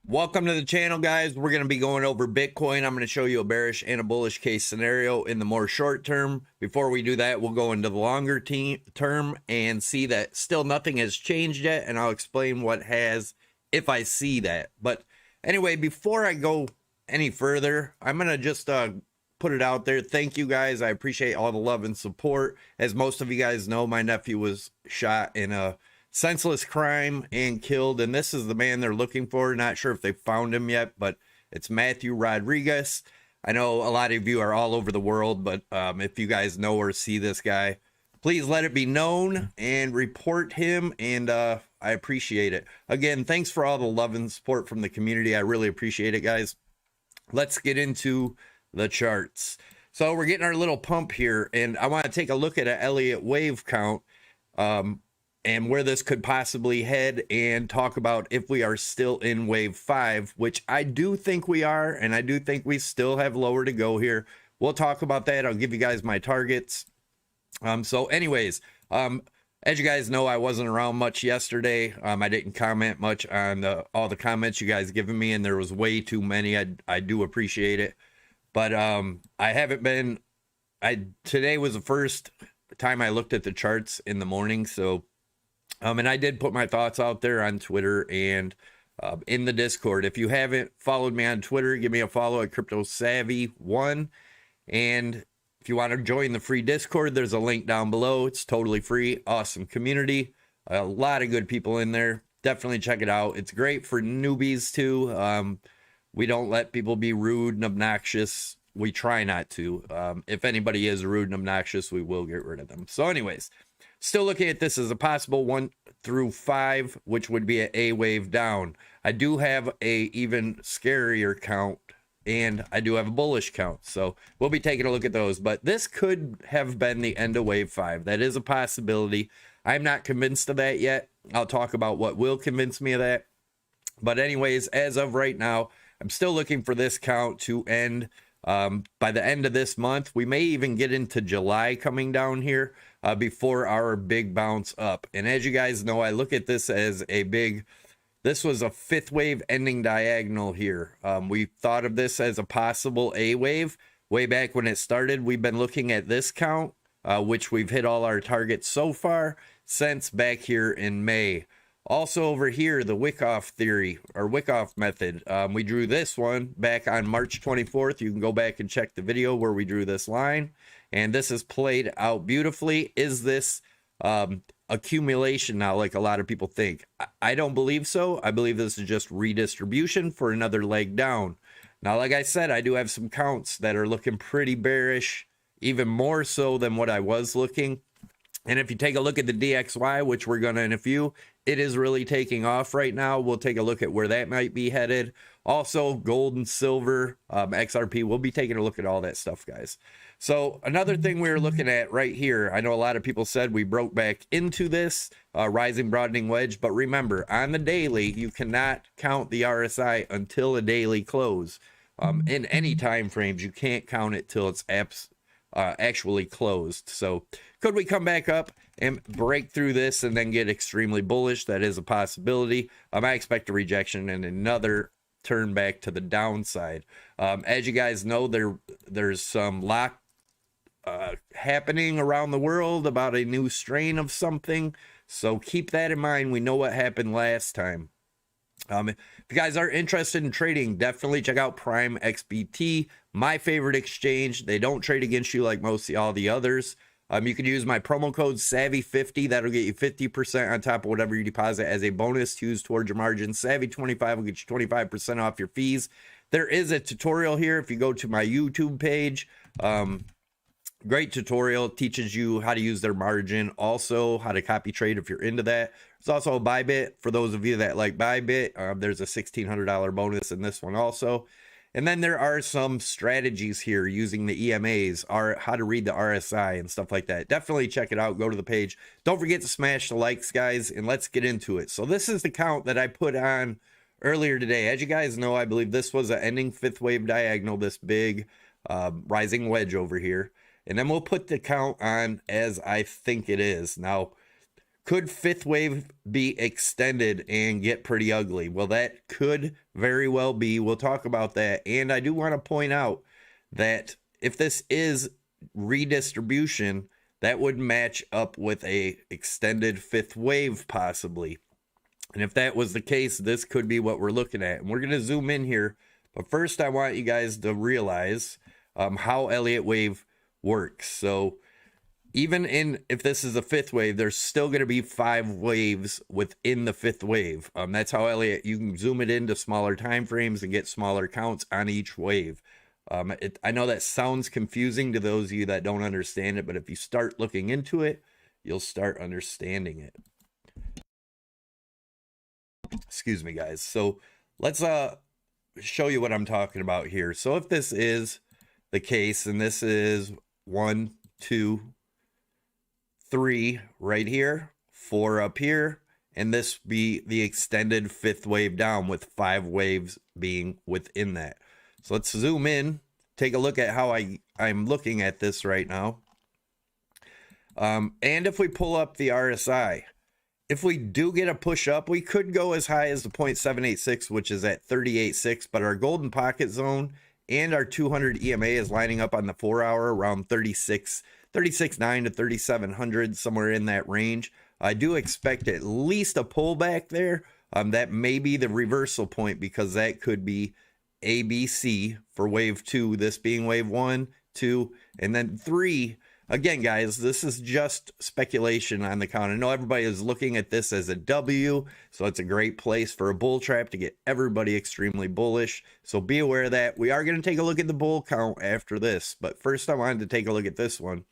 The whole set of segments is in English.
Welcome to the channel, guys. We're going to be going over Bitcoin. I'm going to show you a bearish and a bullish case scenario in the more short term. Before we do that, we'll go into the longer term and see that still nothing has changed yet, and I'll explain what has if I see that. But anyway, before I go any further, I'm going to just put it out there. Thank you, guys. I appreciate all the love and support. As most of you guys know, my nephew was shot in a senseless crime and killed, and this is the man they're looking for. Not sure if they found him yet, but it's Matthew Rodriguez. I know a lot of you are all over the world, but if you guys know or see this guy, please let it be known and report him, and I appreciate it. Again, thanks for all the love and support from the community. I really appreciate it, guys. Let's get into the charts. So we're getting our little pump here, and I want to take a look at an Elliott wave count and where this could possibly head, and talk about if we are still in wave 5, which I do think we are, and I do think we still have lower to go here. We'll talk about that. I'll give you guys my targets. So anyways, as you guys know, I wasn't around much yesterday. I didn't comment much on all the comments you guys given me, and there was way too many. I do appreciate it, but I haven't been. Today was the first time I looked at the charts in the morning, so and I did put my thoughts out there on Twitter and in the Discord. If you haven't followed me on Twitter, give me a follow at CryptoSavvy1. And if you want to join the free Discord, there's a link down below. It's totally free. Awesome community. A lot of good people in there. Definitely check it out. It's great for newbies too. We don't let people be rude and obnoxious. We try not to. If anybody is rude and obnoxious, we will get rid of them. So anyways, still looking at this as a possible 1 through 5, which would be an A wave down. I do have a even scarier count, and I do have a bullish count. So we'll be taking a look at those. But this could have been the end of wave 5. That is a possibility. I'm not convinced of that yet. I'll talk about what will convince me of that. But anyways, as of right now, I'm still looking for this count to end by the end of this month. We may even get into July coming down here before our big bounce up. And as you guys know, I look at this as this was a 5th wave ending diagonal here. We thought of this as a possible A wave way back when it started. We've been looking at this count, which we've hit all our targets so far since back here in May. Also over here, the Wyckoff theory or Wyckoff method. We drew this one back on March 24th. You can go back and check the video where we drew this line. And this is played out beautifully. Is this accumulation now, like a lot of people think? I don't believe so. I believe this is just redistribution for another leg down. Now, like I said, I do have some counts that are looking pretty bearish, even more so than what I was looking. And if you take a look at the DXY, which we're going to in a few, it is really taking off right now. We'll take a look at where that might be headed. Also, gold and silver, XRP. We'll be taking a look at all that stuff, guys. So another thing we're looking at right here, I know a lot of people said we broke back into this rising broadening wedge, but remember, on the daily, you cannot count the RSI until a daily close. In any time frames, you can't count it till it's actually closed. So could we come back up and break through this and then get extremely bullish? That is a possibility. I expect a rejection and another turn back to the downside. As you guys know, there's some lock happening around the world about a new strain of something, so keep that in mind. We know what happened last time. If you guys are interested in trading, definitely check out Prime XBT, my favorite exchange. They don't trade against you like all the others. You can use my promo code SAVVY50. That'll get you 50% on top of whatever you deposit as a bonus to use towards your margin. SAVVY25 will get you 25% off your fees. There is a tutorial here if you go to my YouTube page. Great tutorial. It teaches you how to use their margin, also how to copy trade if you're into that. There's also a BYBIT for those of you that like BYBIT. There's a $1,600 bonus in this one also. And then there are some strategies here using the EMAs, how to read the RSI and stuff like that. Definitely check it out. Go to the page. Don't forget to smash the likes, guys, and let's get into it. So this is the count that I put on earlier today. As you guys know, I believe this was an ending 5th wave diagonal, this big rising wedge over here. And then we'll put the count on as I think it is. Now, Could fifth wave be extended and get pretty ugly? Well, that could very well be. We'll talk about that. And I do want to point out that if this is redistribution, that would match up with a extended fifth wave possibly. And if that was the case, this could be what we're looking at. And we're going to zoom in here. But first, I want you guys to realize how Elliott wave works. So even if this is a fifth wave, there's still going to be 5 waves within the fifth wave. That's how Elliott, you can zoom it into smaller time frames and get smaller counts on each wave. I know that sounds confusing to those of you that don't understand it, but if you start looking into it, you'll start understanding it. Excuse me, guys. So let's show you what I'm talking about here. So if this is the case, and this is 1, 2, 3 right here, 4 up here, and this be the extended fifth wave down with 5 waves being within that. So let's zoom in, take a look at how I'm looking at this right now. And if we pull up the RSI, if we do get a push up, we could go as high as the 0.786, which is at 38.6, but our golden pocket zone and our 200 EMA is lining up on the 4-hour around 36.9 to 3,700, somewhere in that range. I do expect at least a pullback there. That may be the reversal point, because that could be ABC for wave 2, this being wave 1, 2, and then 3. Again, guys, this is just speculation on the count. I know everybody is looking at this as a W, so it's a great place for a bull trap to get everybody extremely bullish. So be aware of that. We are going to take a look at the bull count after this, but first I wanted to take a look at this one.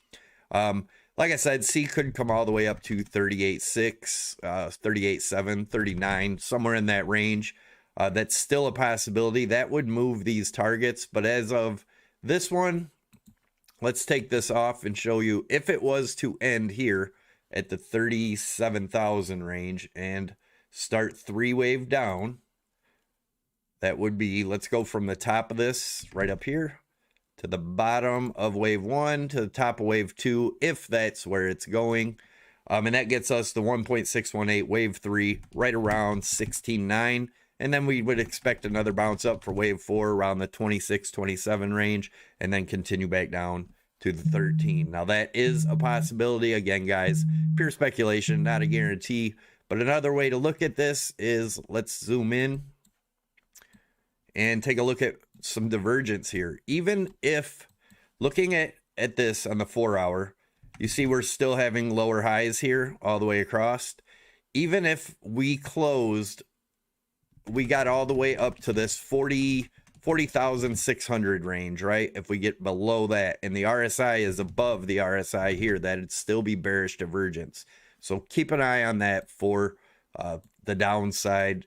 Like I said, C could come all the way up to 38.6, 38.7, 39, somewhere in that range. That's still a possibility. That would move these targets, but as of this one, let's take this off and show you if it was to end here at the 37,000 range and start 3-wave down. That would be, let's go from the top of this right up here to the bottom of wave 1 to the top of wave 2, if that's where it's going. And that gets us the 1.618 wave 3 right around 16.9. And then we would expect another bounce up for wave 4 around the 26, 27 range, and then continue back down to the 13. Now that is a possibility. Again, guys, pure speculation, not a guarantee. But another way to look at this is, let's zoom in and take a look at some divergence here. Even if looking at this on the 4-hour, you see we're still having lower highs here all the way across. Even if we closed, we got all the way up to this 40,600 range, right? If we get below that and the RSI is above the RSI here, that'd still be bearish divergence. So keep an eye on that for the downside.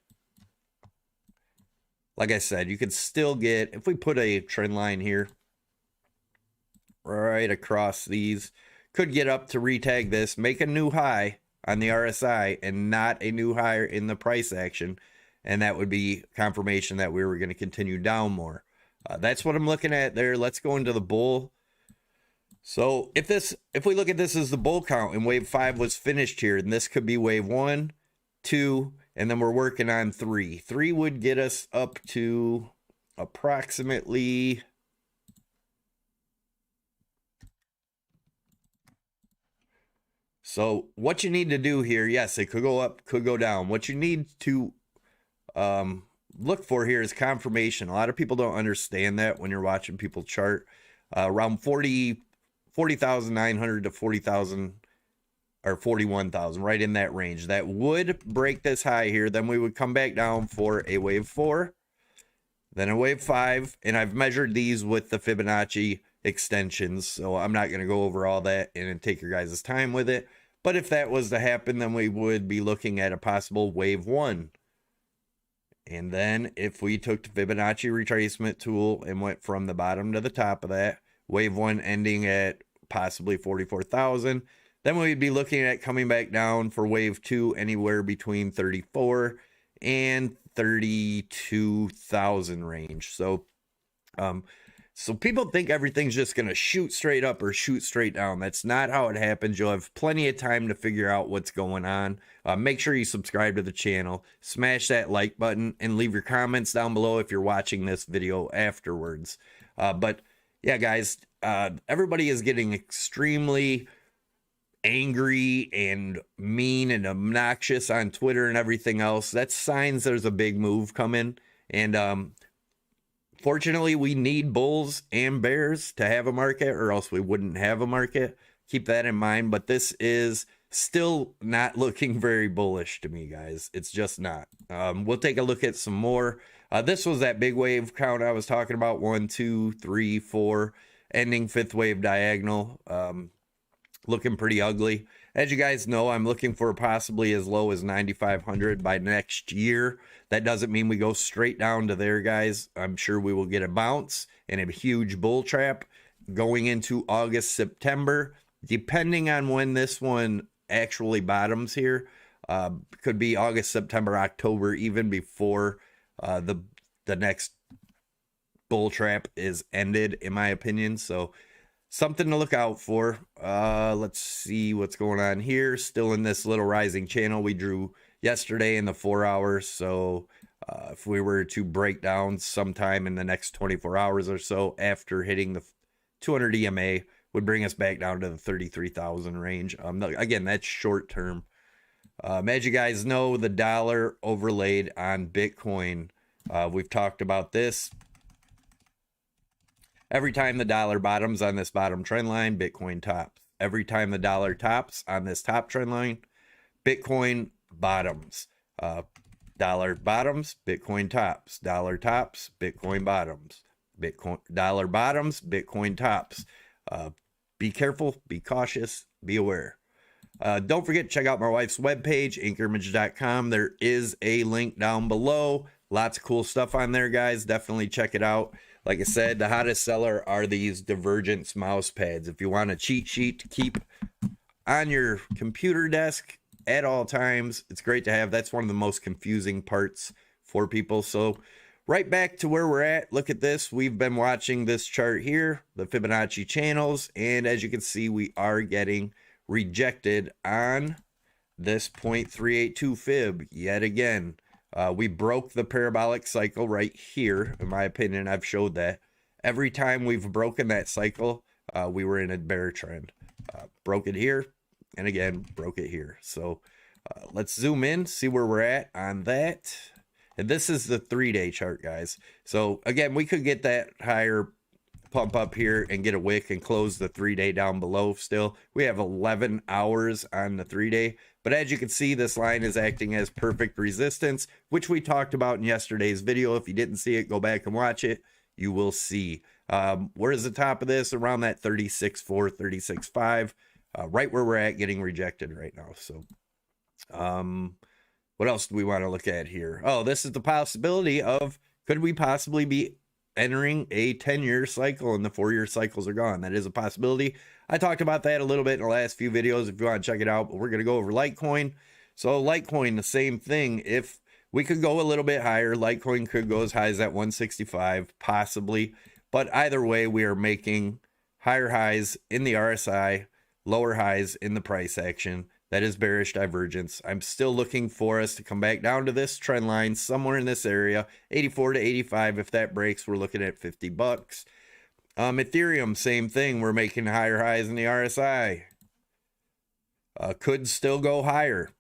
Like I said, you could still get, if we put a trend line here right across these, could get up to retag this, make a new high on the RSI and not a new higher in the price action. And that would be confirmation that we were going to continue down more. That's what I'm looking at there. Let's go into the bull. So if we look at this as the bull count and wave 5 was finished here, and this could be wave 1, 2, and then we're working on 3. 3 would get us up to approximately, so what you need to do here, yes, it could go up, could go down. What you need to look for here is confirmation. A lot of people don't understand that when you're watching people chart. Around 40,900 to 40,000 or 41,000, right in that range. That would break this high here. Then we would come back down for a wave 4, then a wave 5, and I've measured these with the Fibonacci extensions, so I'm not going to go over all that and take your guys' time with it. But if that was to happen, then we would be looking at a possible wave 1. And then if we took the Fibonacci retracement tool and went from the bottom to the top of that, wave 1 ending at possibly 44,000, then we'd be looking at coming back down for wave 2 anywhere between 34 and 32,000 range. So So people think everything's just going to shoot straight up or shoot straight down. That's not how it happens. You'll have plenty of time to figure out what's going on. Make sure you subscribe to the channel, smash that like button, and leave your comments down below if you're watching this video afterwards. But yeah, guys, everybody is getting extremely angry and mean and obnoxious on Twitter and everything else. That's signs there's a big move coming. And fortunately, we need bulls and bears to have a market, or else we wouldn't have a market. Keep that in mind. But this is still not looking very bullish to me, guys. It's just not. We'll take a look at some more. This was that big wave count I was talking about. 1, 2, 3, 4, ending fifth wave diagonal. Looking pretty ugly. As you guys know, I'm looking for possibly as low as 9,500 by next year. That doesn't mean we go straight down to there, guys. I'm sure we will get a bounce and a huge bull trap going into August, September, depending on when this one actually bottoms here. Could be August, September, October, even before the next bull trap is ended, in my opinion. So something to look out for. Let's see what's going on here. Still in this little rising channel we drew yesterday in the 4 hours. So if we were to break down sometime in the next 24 hours or so after hitting the 200 EMA, would bring us back down to the 33,000 range. Again, that's short term. As you guys know, the dollar overlaid on Bitcoin. We've talked about this. Every time the dollar bottoms on this bottom trend line, Bitcoin tops. Every time the dollar tops on this top trend line, Bitcoin bottoms. Dollar bottoms, Bitcoin tops. Dollar tops, Bitcoin bottoms. Dollar bottoms, Bitcoin tops. Be careful, be cautious, be aware. Don't forget to check out my wife's webpage, anchorimage.com. There is a link down below. Lots of cool stuff on there, guys. Definitely check it out. Like I said, the hottest seller are these Divergence mouse pads. If you want a cheat sheet to keep on your computer desk at all times, it's great to have. That's one of the most confusing parts for people. So right back to where we're at. Look at this. We've been watching this chart here, the Fibonacci channels. And as you can see, we are getting rejected on this 0.382 fib yet again. We broke the parabolic cycle right here. In my opinion, I've showed that. Every time we've broken that cycle, we were in a bear trend. Broke it here, and again, broke it here. So let's zoom in, see where we're at on that. And this is the 3-day chart, guys. So again, we could get that higher pump up here and get a wick and close the 3-day down below still. We have 11 hours on the 3-day. But as you can see, this line is acting as perfect resistance, which we talked about in yesterday's video. If you didn't see it, go back and watch it. You will see. Where's the top of this? Around that 36.4, 36.5. Right where we're at, getting rejected right now. So what else do we want to look at here? Oh, this is the possibility of, could we possibly be entering a 10-year cycle and the 4-year cycles are gone? That is a possibility. I talked about that a little bit in the last few videos if you want to check it out, but we're going to go over Litecoin. So Litecoin, the same thing. If we could go a little bit higher, Litecoin could go as high as that 165, possibly. But either way, we are making higher highs in the RSI, lower highs in the price action. That is bearish divergence. I'm still looking for us to come back down to this trend line somewhere in this area, 84 to 85. If that breaks, we're looking at $50. Ethereum, same thing. We're making higher highs in the RSI. Could still go higher.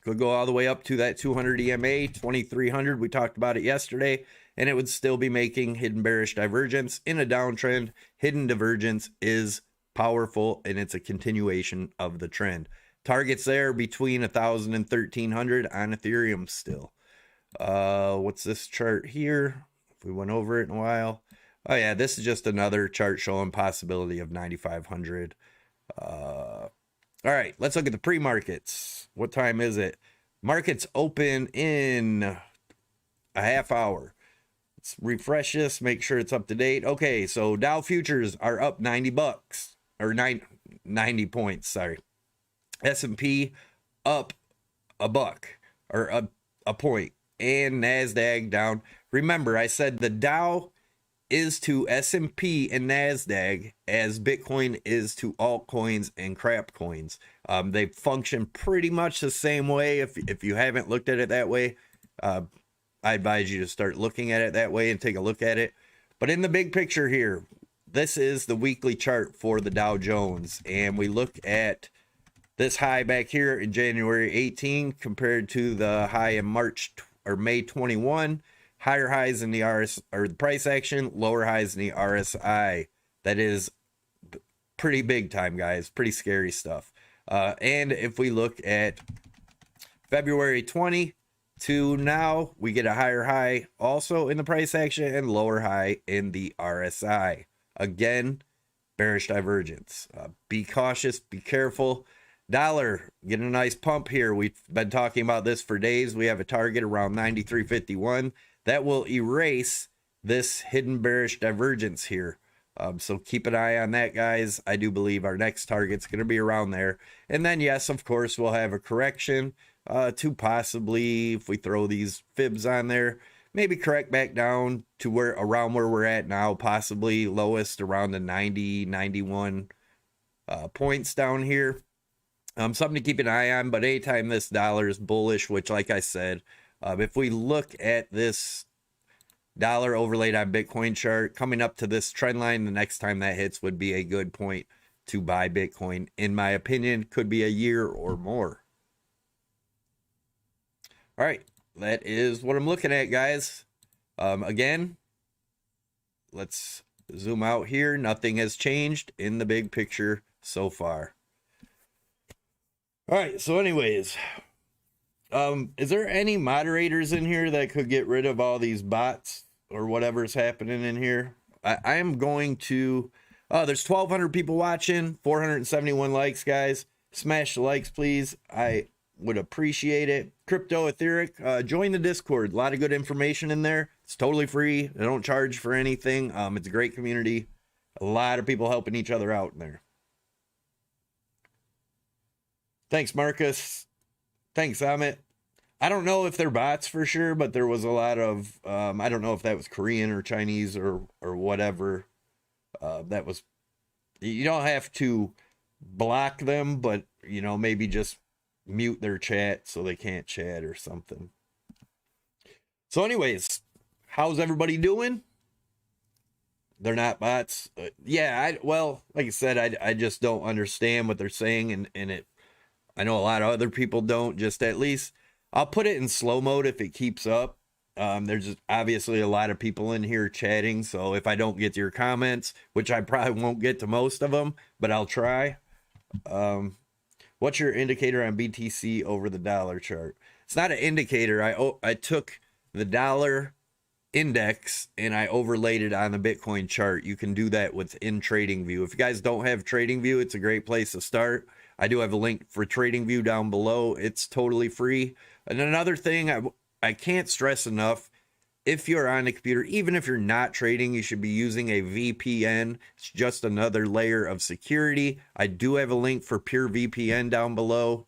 Could go all the way up to that 200 EMA, 2300. We talked about it yesterday, and it would still be making hidden bearish divergence in a downtrend. Hidden divergence is powerful, and it's a continuation of the trend. Targets there between 1,000 and 1,300 on Ethereum still. What's this chart here? If we went over it in a while. Oh yeah, this is just another chart showing possibility of 9,500. All right, let's look at the pre-markets. What time is it? Markets open in a half hour. Let's refresh this, make sure it's up to date. Okay, so Dow futures are up $90 or 90 points, sorry. S&P up a buck or a point, and NASDAQ down. Remember, I said the Dow is to S&P and NASDAQ as Bitcoin is to altcoins and crap coins. They function pretty much the same way. If you haven't looked at it that way, I advise you to start looking at it that way and take a look at it. But in the big picture here, this is the weekly chart for the Dow Jones. And we look at this high back here in January 18 compared to the high in March or May 21. Higher highs in the the price action, lower highs in the RSI. That is pretty big time, guys. Pretty scary stuff. And if we look at February 20 to now, we get a higher high also in the price action and lower high in the RSI. Again, bearish divergence. Be cautious, be careful. Dollar getting a nice pump here. We've been talking about this for days. We have a target around 93.51. That will erase this hidden bearish divergence here. So keep an eye on that, guys. I do believe our next target's going to be around there. And then, yes, of course, we'll have a correction to possibly, if we throw these fibs on there, maybe correct back down to around where we're at now, possibly lowest around the 90, 91 points down here. Something to keep an eye on, but anytime this dollar is bullish, which, like I said, if we look at this dollar overlaid on Bitcoin chart, coming up to this trend line, the next time that hits would be a good point to buy Bitcoin. In my opinion, could be a year or more. All right, that is what I'm looking at, guys. Again, let's zoom out here. Nothing has changed in the big picture so far. All right, so anyways, is there any moderators in here that could get rid of all these bots or whatever's happening in here? I am going to, there's 1,200 people watching, 471 likes, guys. Smash the likes, please. I would appreciate it. Crypto Etheric, join the Discord. A lot of good information in there. It's totally free. They don't charge for anything. It's a great community. A lot of people helping each other out in there. Thanks, Marcus. Thanks, Amit. I don't know if they're bots for sure, but there was a lot of, I don't know if that was Korean or Chinese or whatever. That was, you don't have to block them, but, you know, maybe just mute their chat so they can't chat or something. So anyways, how's everybody doing? They're not bots. Yeah, well, like I said, I just don't understand what they're saying, and I know a lot of other people don't. Just at least I'll put it in slow mode if it keeps up. There's just obviously a lot of people in here chatting, so if I don't get to your comments, which I probably won't get to most of them, but I'll try. What's your indicator on BTC over the dollar chart? It's not an indicator. I took the dollar index and I overlaid it on the Bitcoin chart. You can do that within TradingView. If you guys don't have TradingView, it's a great place to start. I do have a link for TradingView down below. It's totally free. And another thing I can't stress enough, if you're on a computer, even if you're not trading, you should be using a VPN. It's just another layer of security. I do have a link for Pure VPN down below.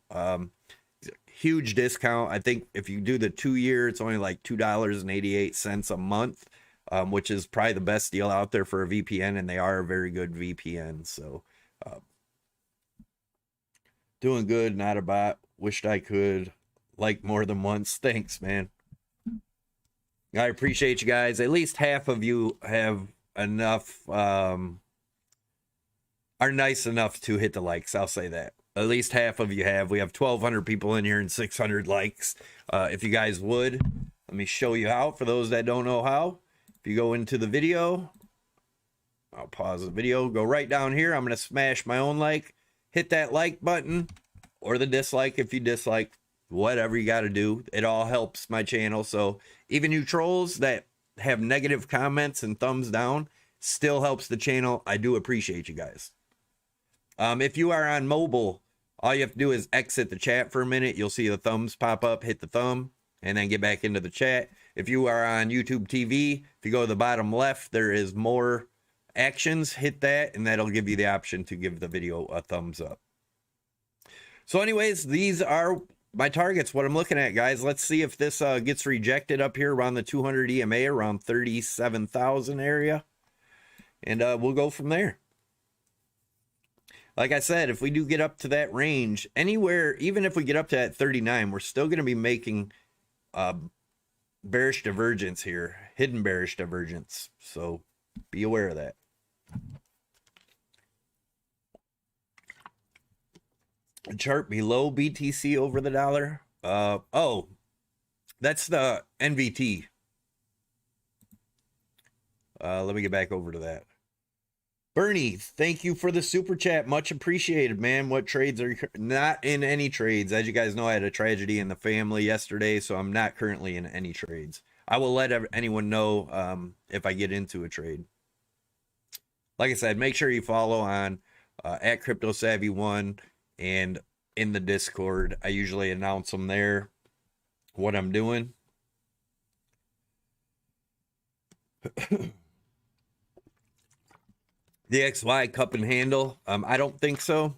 Huge discount. I think if you do the 2-year, it's only like $2.88 a month, which is probably the best deal out there for a VPN, and they are a very good VPN. So doing good, not a bot. Wished I could like more than once. Thanks, man. I appreciate you guys. At least half of you have enough, are nice enough to hit the likes. I'll say that. At least half of you have. We have 1,200 people in here and 600 likes. If you guys would, let me show you how. For those that don't know how, if you go into the video, I'll pause the video, go right down here. I'm going to smash my own like. Hit that like button or the dislike if you dislike, whatever you got to do. It all helps my channel. So even you trolls that have negative comments and thumbs down, still helps the channel. I do appreciate you guys. If you are on mobile, all you have to do is exit the chat for a minute. You'll see the thumbs pop up, hit the thumb, and then get back into the chat. If you are on YouTube TV, if you go to the bottom left, there is more actions. Hit that, and that'll give you the option to give the video a thumbs up. So anyways, these are my targets, what I'm looking at, guys. Let's see if this gets rejected up here around the 200 EMA, around 37,000 area. and we'll go from there. Like I said, if we do get up to that range, anywhere, even if we get up to that 39, we're still going to be making bearish divergence here, hidden bearish divergence. So be aware of that. The chart below BTC over the dollar. Oh, that's the NVT. Let me get back over to that. Bernie, thank you for the super chat. Much appreciated, man. What trades are you not in any trades? As you guys know, I had a tragedy in the family yesterday, so I'm not currently in any trades. I will let anyone know if I get into a trade. Like I said, make sure you follow on at CryptoSavvy1 and in the Discord. I usually announce them there, what I'm doing. The XY cup and handle. I don't think so.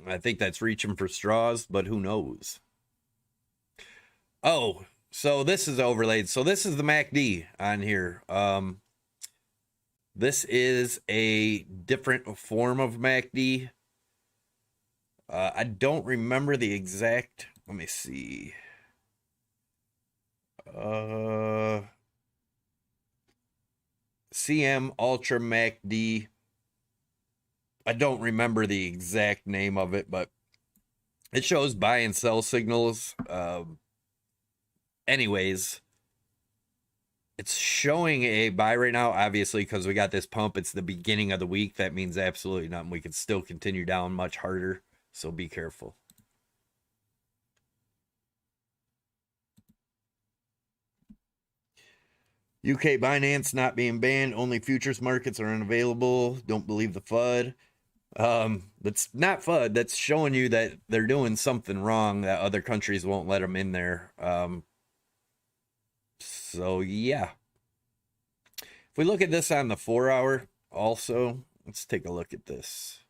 I think that's reaching for straws, but who knows? Oh, so this is overlaid. So this is the MACD on here. This is a different form of MACD. I don't remember the exact. Let me see. CM Ultra MACD. I don't remember the exact name of it, but it shows buy and sell signals. Anyways, it's showing a buy right now, obviously, because we got this pump. It's the beginning of the week. That means absolutely nothing. We could still continue down much harder, so be careful. UK Binance not being banned. Only futures markets are unavailable. Don't believe the FUD. That's not FUD. That's showing you that they're doing something wrong, that other countries won't let them in there. So yeah. If we look at this on the 4-hour also, let's take a look at this.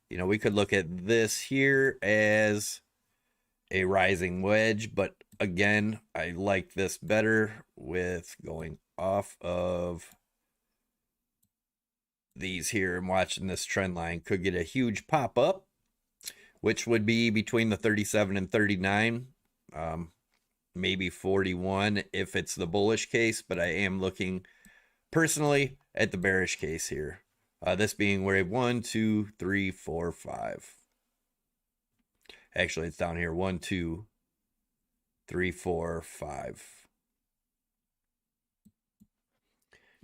You know, we could look at this here as a rising wedge, but again, I like this better with going off of these here and watching this trend line. Could get a huge pop up, which would be between the 37 and 39, maybe 41 if it's the bullish case, but I am looking personally at the bearish case here. This being wave 1, 2, 3, 4, 5. Actually, it's down here. 1, 2, 3, 4, 5.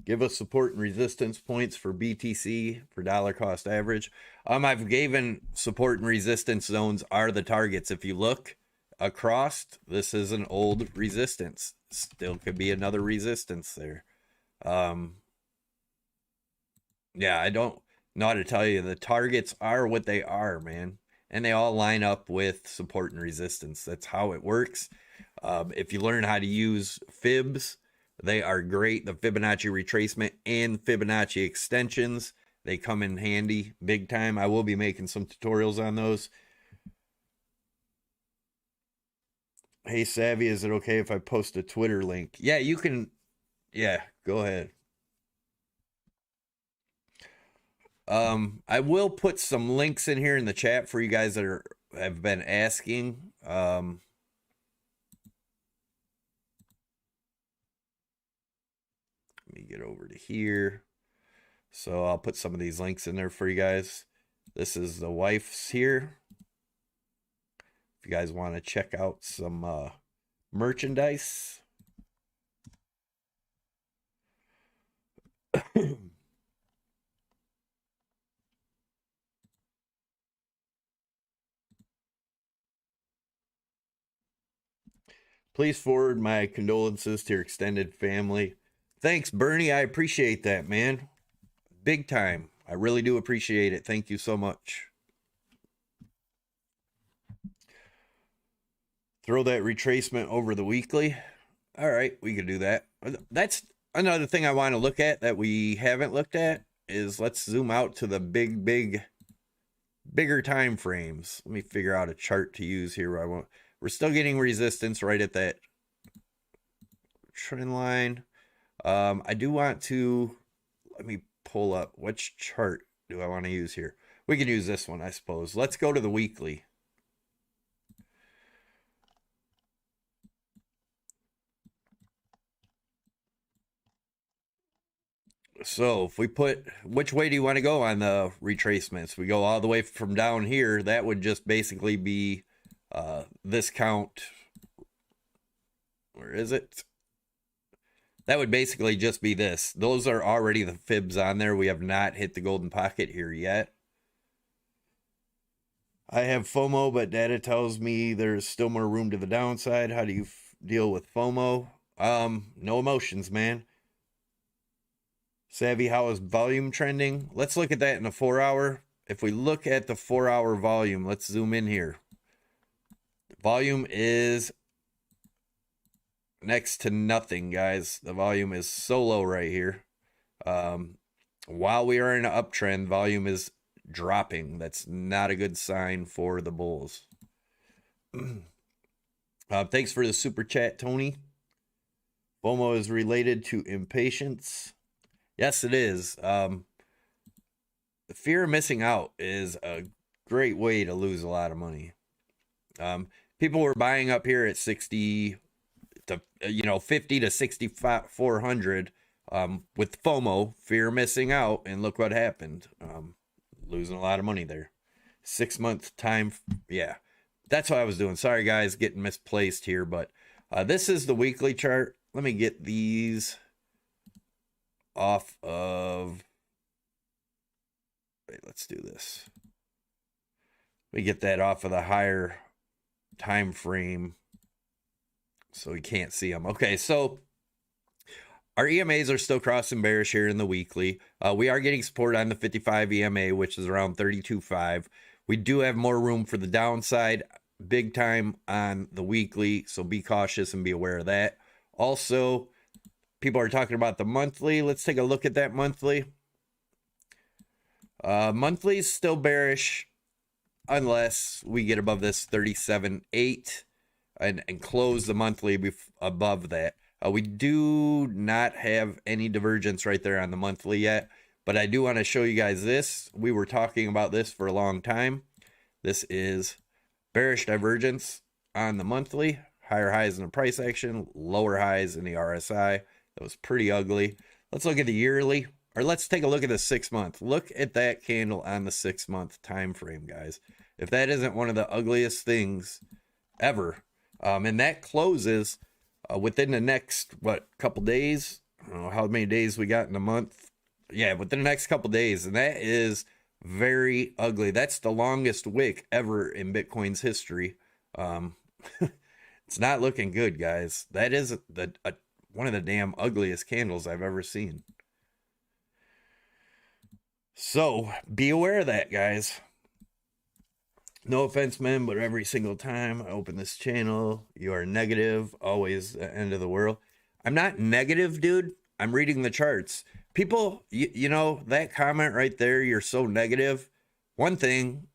Give us support and resistance points for BTC for dollar cost average. I've given support and resistance zones are the targets. If you look across, this is an old resistance. Still could be another resistance there. Yeah, I don't know how to tell you. The targets are what they are, man. And they all line up with support and resistance. That's how it works. If you learn how to use fibs, they are great. The Fibonacci retracement and Fibonacci extensions, they come in handy big time. I will be making some tutorials on those. Hey, Savvy, is it okay if I post a Twitter link? Yeah, you can. Yeah, go ahead. I will put some links in here in the chat for you guys that have been asking. Let me get over to here. So I'll put some of these links in there for you guys. This is the wife's here. If you guys want to check out some merchandise. Please forward my condolences to your extended family. Thanks, Bernie. I appreciate that, man. Big time. I really do appreciate it. Thank you so much. Throw that retracement over the weekly. All right, we can do that. That's another thing I want to look at that we haven't looked at is let's zoom out to the bigger time frames. Let me figure out a chart to use here. We're still getting resistance right at that trend line. I do want to, let me pull up, which chart do I want to use here? We can use this one, I suppose. Let's go to the weekly. So if we put, which way do you want to go on the retracements? We go all the way from down here. That would just basically be this count. Where is it? That would basically just be this. Those are already the fibs on there. We have not hit the golden pocket here yet. I have FOMO, but data tells me there's still more room to the downside. How do you deal with FOMO? No emotions, man. Savvy, how is volume trending? Let's look at that in a 4-hour. If we look at the 4-hour volume, let's zoom in here. Volume is next to nothing, guys. The volume is so low right here. While we are in an uptrend, volume is dropping. That's not a good sign for the bulls. Thanks for the super chat, Tony. FOMO is related to impatience. Yes, it is. The fear of missing out is a great way to lose a lot of money. People were buying up here at 60 to 50 to 6,400 with FOMO, fear of missing out, and look what happened. Losing a lot of money there. 6-month time. Yeah, that's what I was doing. Sorry, guys, getting misplaced here, but this is the weekly chart. Let me get these off of, wait, let's do this. We get that off of the higher time frame so we can't see them. Okay, so our EMAs are still crossing bearish here in the weekly. We are getting support on the 55 EMA, which is around 32.5. We do have more room for the downside big time on the weekly, so be cautious and be aware of that. Also, people are talking about the monthly. Let's take a look at that monthly. Monthly is still bearish unless we get above this 37.8 and close the monthly above that. We do not have any divergence right there on the monthly yet, but I do want to show you guys this. We were talking about this for a long time. This is bearish divergence on the monthly. Higher highs in the price action, lower highs in the RSI. That was pretty ugly. Let's look at the yearly, or let's take a look at the 6-month. Look at that candle on the 6-month time frame, guys. If that isn't one of the ugliest things ever, and that closes within the next couple days. I don't know how many days we got in a month. Yeah, within the next couple days, and that is very ugly. That's the longest wick ever in Bitcoin's history. It's not looking good, guys. That is one of the damn ugliest candles I've ever seen. So be aware of that, guys. No offense, man, but every single time I open this channel, you are negative, always the end of the world. I'm not negative, dude. I'm reading the charts. People, you know, that comment right there, you're so negative. One thing,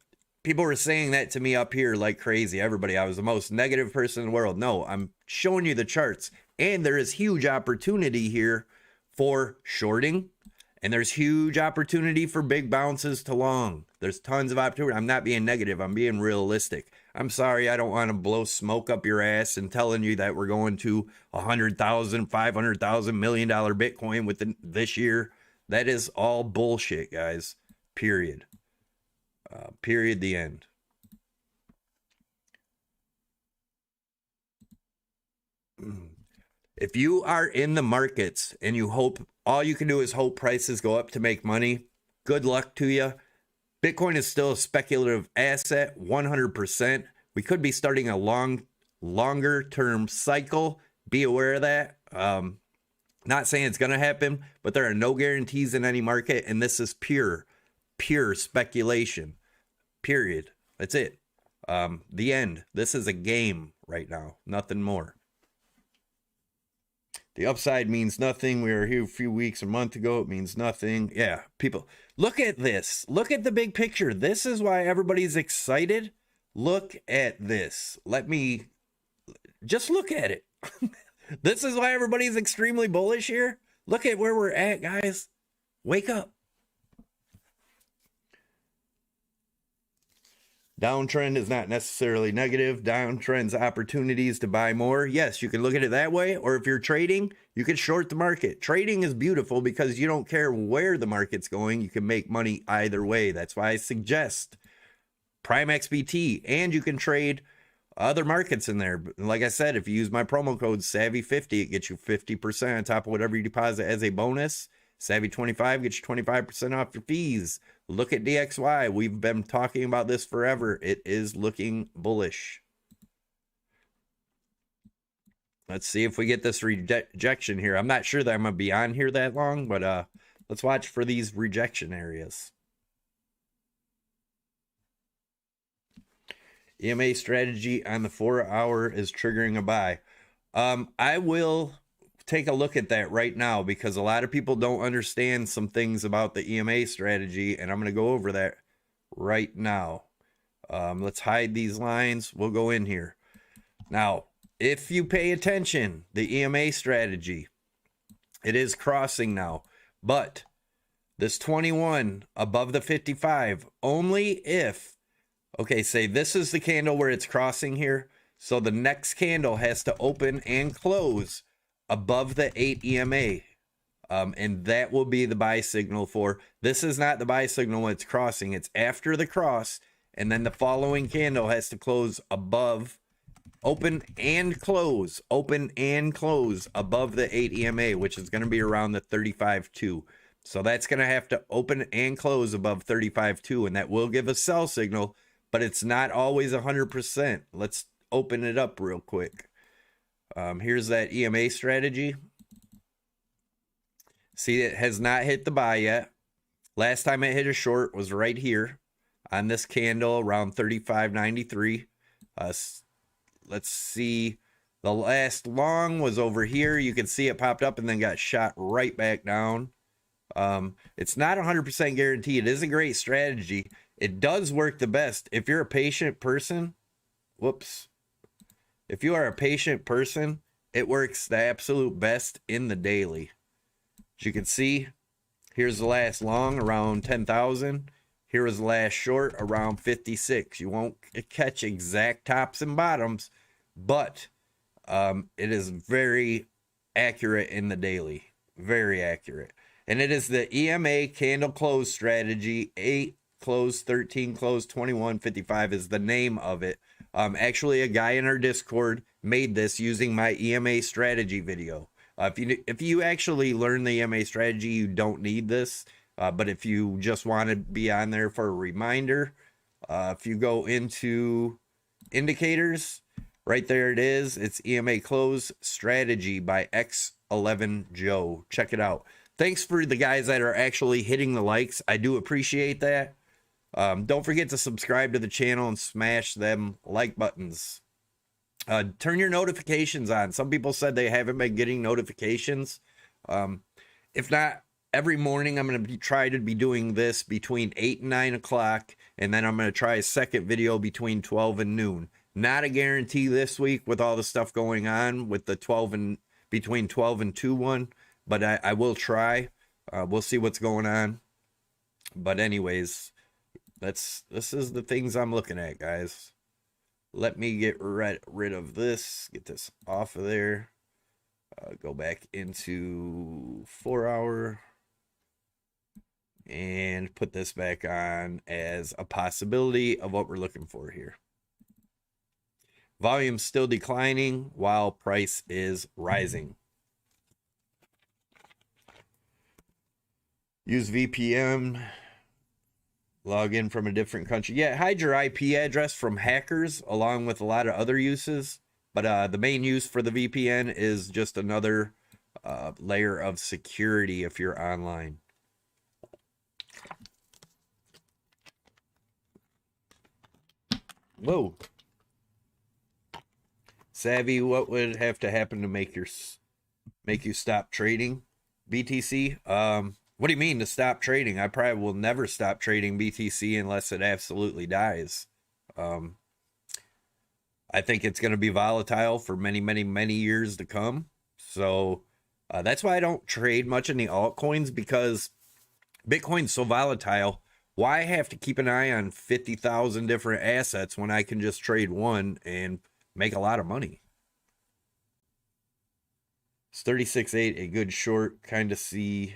people were saying that to me up here like crazy. Everybody, I was the most negative person in the world. No, I'm showing you the charts. And there is huge opportunity here for shorting. And there's huge opportunity for big bounces to long. There's tons of opportunity. I'm not being negative. I'm being realistic. I'm sorry. I don't want to blow smoke up your ass and telling you that we're going to 100,000, 500,000, $1 million Bitcoin within this year. That is all bullshit, guys. Period. Period. The end. If you are in the markets and you hope, all you can do is hope prices go up to make money, good luck to you. Bitcoin is still a speculative asset, 100%. We could be starting a longer term cycle. Be aware of that. Not saying it's going to happen, but there are no guarantees in any market. And this is pure speculation, period. That's it. The end. This is a game right now. Nothing more. The upside means nothing. We were here a few weeks, a month ago. It means nothing. Yeah, people, look at this. Look at the big picture. This is why everybody's excited. Look at this. Let me just look at it. This is why everybody's extremely bullish here. Look at where we're at, guys. Wake up. Downtrend is not necessarily negative. Downtrend's opportunities to buy more. Yes, you can look at it that way. Or if you're trading, you can short the market. Trading is beautiful because you don't care where the market's going. You can make money either way. That's why I suggest Prime XBT. And you can trade other markets in there. Like I said, if you use my promo code SAVVY50, it gets you 50% on top of whatever you deposit as a bonus. SAVVY25 gets you 25% off your fees. Look at DXY. We've been talking about this forever. It is looking bullish. Let's see if we get this rejection here. I'm not sure that I'm going to be on here that long, but let's watch for these rejection areas. EMA strategy on the 4-hour is triggering a buy. I will take a look at that right now because a lot of people don't understand some things about the EMA strategy, and I'm going to go over that right now. Let's hide these lines. We'll go in here. Now, if you pay attention, the EMA strategy, it is crossing now, but this 21 above the 55, only if, okay, say this is the candle where it's crossing here. So the next candle has to open and close above the 8 EMA. And that will be the buy signal for, this is not the buy signal when it's crossing. It's after the cross. And then the following candle has to close above, open and close above the 8 EMA, which is going to be around the 35.2. So that's going to have to open and close above 35.2. And that will give a sell signal, but it's not always 100%. Let's open it up real quick. Here's that EMA strategy. See, it has not hit the buy yet. Last time it hit a short was right here on this candle around 35.93. Let's see. The last long was over here. You can see it popped up and then got shot right back down. It's not 100% guarantee. It is a great strategy. It does work the best. If you're a patient person, if you are a patient person, it works the absolute best in the daily. As you can see, here's the last long around 10,000. Here was the last short around 56. You won't catch exact tops and bottoms, but it is very accurate in the daily. Very accurate. And it is the EMA candle close strategy. 8 close, 13 close, 21, 55 is the name of it. Actually, a guy in our Discord made this using my EMA strategy video. If you actually learn the EMA strategy, you don't need this. But if you just want to be on there for a reminder, if you go into indicators, right there it is. It's EMA close strategy by X11 Joe. Check it out. Thanks for the guys that are actually hitting the likes. I do appreciate that. Don't forget to subscribe to the channel and smash them like buttons. Turn your notifications on. Some people said they haven't been getting notifications. If not, every morning I'm going to try to be doing this between 8 and 9 o'clock. And then I'm going to try a second video between 12 and noon. Not a guarantee this week with all the stuff going on with the between 12 and 2 one. But I will try. We'll see what's going on. But anyways, this is the things I'm looking at, guys. Let me get rid of this. Get this off of there. Go back into 4-hour. And put this back on as a possibility of what we're looking for here. Volume still declining while price is rising. Use VPN. Log in from a different country. Yeah, hide your IP address from hackers along with a lot of other uses. But the main use for the VPN is just another layer of security if you're online. Whoa. Savvy, what would have to happen to make you stop trading BTC? What do you mean to stop trading? I probably will never stop trading BTC unless it absolutely dies. I think it's going to be volatile for many, many, many years to come. So That's why I don't trade much in the altcoins, because Bitcoin's so volatile. Why have to keep an eye on 50,000 different assets when I can just trade one and make a lot of money? It's 36.8, a good short. Kind of see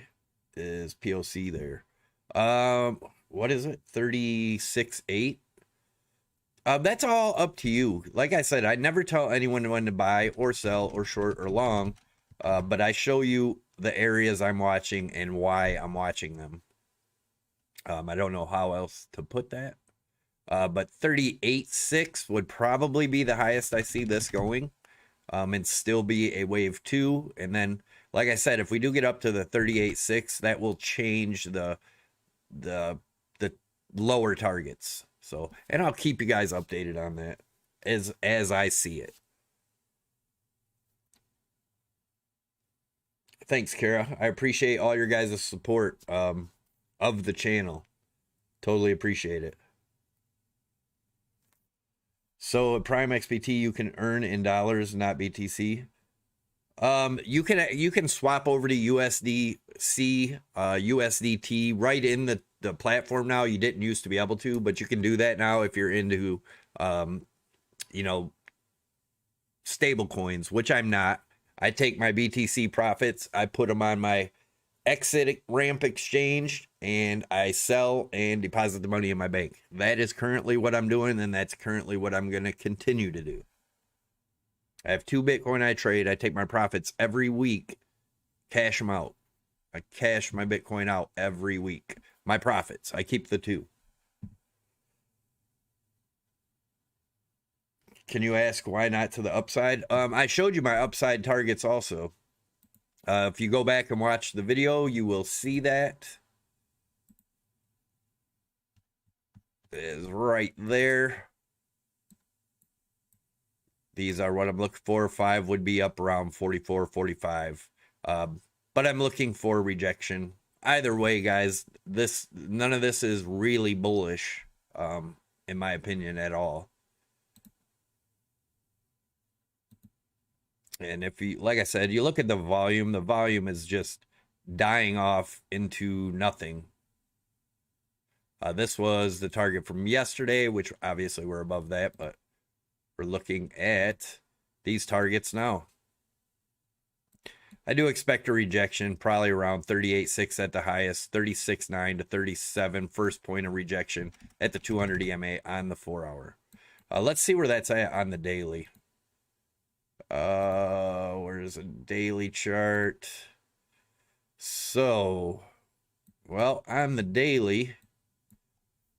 is POC there. What is it? 36.8. That's all up to you. Like I said, I never tell anyone when to buy or sell or short or long, but I show you the areas I'm watching and why I'm watching them. I don't know how else to put that, but 38.6 would probably be the highest I see this going, and still be a wave 2. And then, like I said, if we do get up to the 38.6, that will change the lower targets. So, and I'll keep you guys updated on that as I see it. Thanks, Kara. I appreciate all your guys' support of the channel. Totally appreciate it. So at Prime XBT, you can earn in dollars, not BTC. You can swap over to USDC, USDT right in the platform now. You didn't used to be able to, but you can do that now if you're into, you know, stable coins, which I'm not. I take my BTC profits, I put them on my exit ramp exchange, and I sell and deposit the money in my bank. That is currently what I'm doing, and that's currently what I'm going to continue to do. I have 2 Bitcoin I trade. I take my profits every week, cash them out. I cash my Bitcoin out every week. My profits, I keep the 2. Can you ask why not to the upside? I showed you my upside targets also. If you go back and watch the video, you will see that. It is right there. These are what I'm looking for. 5 would be up around 44, 45. But I'm looking for rejection. Either way, guys, none of this is really bullish, in my opinion, at all. And if you, like I said, you look at the volume is just dying off into nothing. This was the target from yesterday, which obviously we're above that, but we're looking at these targets now. I do expect a rejection, probably around 38.6 at the highest, 36.9 to 37 first point of rejection at the 200 EMA on the 4-hour. Let's see where that's at on the daily. Where's a daily chart? So, well, on the daily,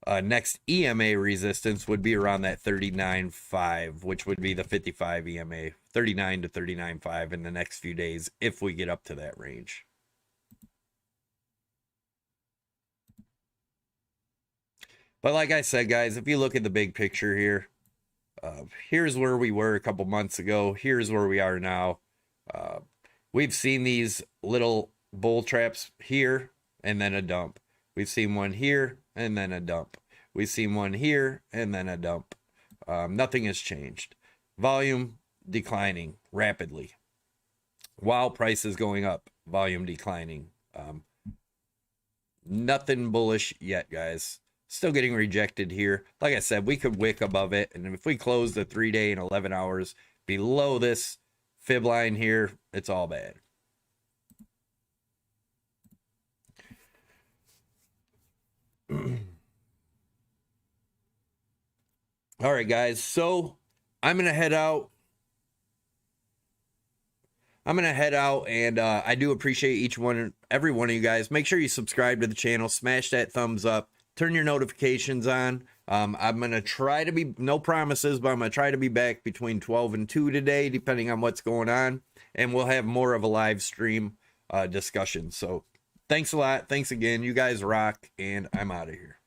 next EMA resistance would be around that 39.5, which would be the 55 EMA, 39 to 39.5 in the next few days if we get up to that range. But like I said, guys, if you look at the big picture here, here's where we were a couple months ago. Here's where we are now. We've seen these little bull traps here and then a dump. We've seen one here and then a dump. We've seen one here and then a dump. Nothing has changed. Volume declining rapidly while price is going up. Volume declining. Nothing bullish yet, guys. Still getting rejected here. Like I said, we could wick above it. And if we close the 3-day and 11 hours below this fib line here, it's all bad. All right, guys. So I'm going to head out. And I do appreciate every one of you guys. Make sure you subscribe to the channel. Smash that thumbs up. Turn your notifications on. I'm going to try to be, no promises, but I'm going to try to be back between 12 and 2 today, depending on what's going on. And we'll have more of a live stream discussion. So thanks a lot. Thanks again. You guys rock. And I'm out of here.